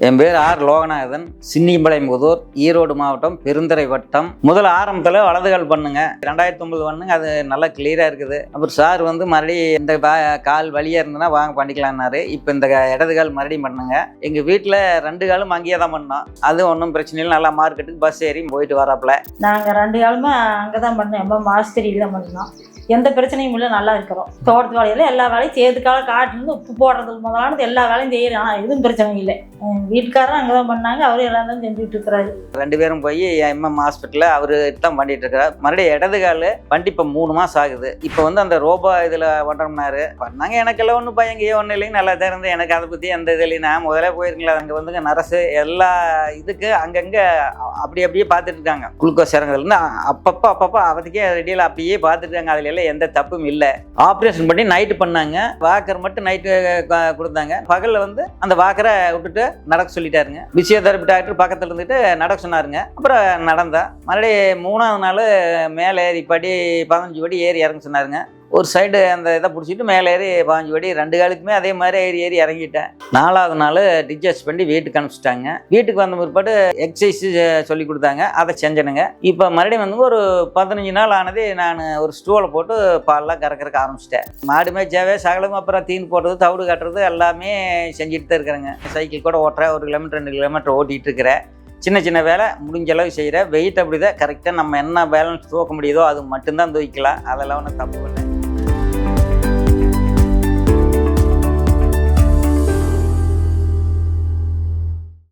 என் பேர் ஆர் லோகநாதன், சின்னியம்பாளையம்புதூர், ஈரோடு மாவட்டம், பெருந்துறை வட்டம். முதல்ல ஆரம்பத்தில் வலதுகால் பண்ணுங்க, 2009 பண்ணுங்க, அது நல்லா கிளியராக இருக்குது. அப்புறம் சார் வந்து மறுபடியும் இந்த கால் வலியாக இருந்ததுன்னா வாங்க பண்ணிக்கலான்னாரு. இப்போ இந்த இடதுகால் மறுபடியும் பண்ணுங்க. எங்கள் வீட்டில் 2 காலும் அங்கேயே தான் பண்ணோம். அது ஒன்றும் பிரச்சனை இல்லை, நல்லா மார்க்கெட்டுக்கு பஸ் ஏறி போயிட்டு வராப்புல. நாங்கள் 2 காலமே அங்கே தான் பண்ணோம், எவ்வளோ மாஸ்திரியில் தான் பண்ணோம். எந்த பிரச்சனையும் இல்லை, நல்லா இருக்கிறோம். தோட்டத்து வேலையில் எல்லா வேலையும் சேர்த்துக்கால காட்டுலேருந்து உப்பு போடுறதுக்கு முதலானது எல்லா வேலையும் செய்யறோம். ஆனால் எதுவும் பிரச்சனை இல்லை. வீட்டுக்காரரும் அங்கே தான் பண்ணாங்க, அவரும் எல்லாம் தான் செஞ்சுட்டு இருக்கிறாரு. 2 பேரும் போய் எம்எம் ஹாஸ்பிட்டலில் அவரு தான் பண்ணிட்டு இருக்கிறார். மறுபடியும் இடது கால் வண்டி இப்போ 3 மாதம் ஆகுது. இப்போ வந்து அந்த ரோபோ இதில் பண்ணுறோம்னாரு பண்ணாங்க. எனக்கெல்லாம் ஒன்றும் பயங்கேயோ ஒன்றும் இல்லைங்க, நல்லா தான் இருந்தது. எனக்கு அதை பற்றி எந்த இது இல்லைங்க. நான் முதலே போயிருக்கீங்களா, அங்கே வந்துங்க நரசு எல்லா இதுக்கு அங்கங்கே அப்படியே பார்த்துட்டு இருக்காங்க. குளுக்கோஸ் இறங்குறதுலேருந்து அப்பப்போ அவத்துக்கே ரெடியில் அப்படியே பார்த்துட்டு இருக்காங்க. அதில் எந்த தப்பும் இல்லை. ஆப்ரேஷன் பண்ணி நைட்டு பண்ணாங்க. வாக்கர் மட்டும் நைட்டு கொடுத்தாங்க. பகலில் வந்து அந்த வாக்கரை விட்டுட்டு நடக்க சொல்லிட்டாருங்க. பிசியோதெரபி டாக்டர் பக்கத்தில் இருந்துட்டு நடக்க சொன்னாருங்க. அப்புறம் நடந்தா. மறுபடியும் 3ஆவது நாள் மேலே ஏறி 15 படி ஏறி இறங்க சொன்னாருங்க. ஒரு சைடு அந்த இதை பிடிச்சிட்டு மேலே ஏறி 15 படி 2 காலுக்குமே அதே மாதிரி ஏறி இறங்கிட்டேன். 4ஆவது நாள் டிஸ்சார்ஜ் பண்ணி வீட்டுக்கு அனுப்பிச்சிட்டாங்க. வீட்டுக்கு வந்த பிற்பாடு எக்ஸசைஸ் சொல்லி கொடுத்தாங்க, அதை செஞ்சனுங்க. இப்போ மறுபடியும் வந்து ஒரு 15 நாள் ஆனது நான் ஒரு ஸ்டூலை போட்டு பால்லாம் கறக்கிறதுக்கு ஆரம்பிச்சிட்டேன். மாடு மேய்ச்சாவே சகலம், அப்புறம் தீன் போடுறது, தவிடு கட்டுறது எல்லாமே செஞ்சுட்டு தான் இருக்கிறேங்க. சைக்கிள் கூட ஓட்டுறேன், 1 கிலோமீட்டர் 2 கிலோமீட்டர் ஓட்டிகிட்டு இருக்கிறேன். சின்ன வேலை முடிஞ்ச அளவு செய்கிறேன். வெயிட் அப்படி தான் கரெக்டாக நம்ம என்ன பேலன்ஸ் தூக்க முடியுதோ அது மட்டும்தான் தூக்கிக்கலாம். அதெல்லாம் ஒன்றும் தப்பு இல்லை.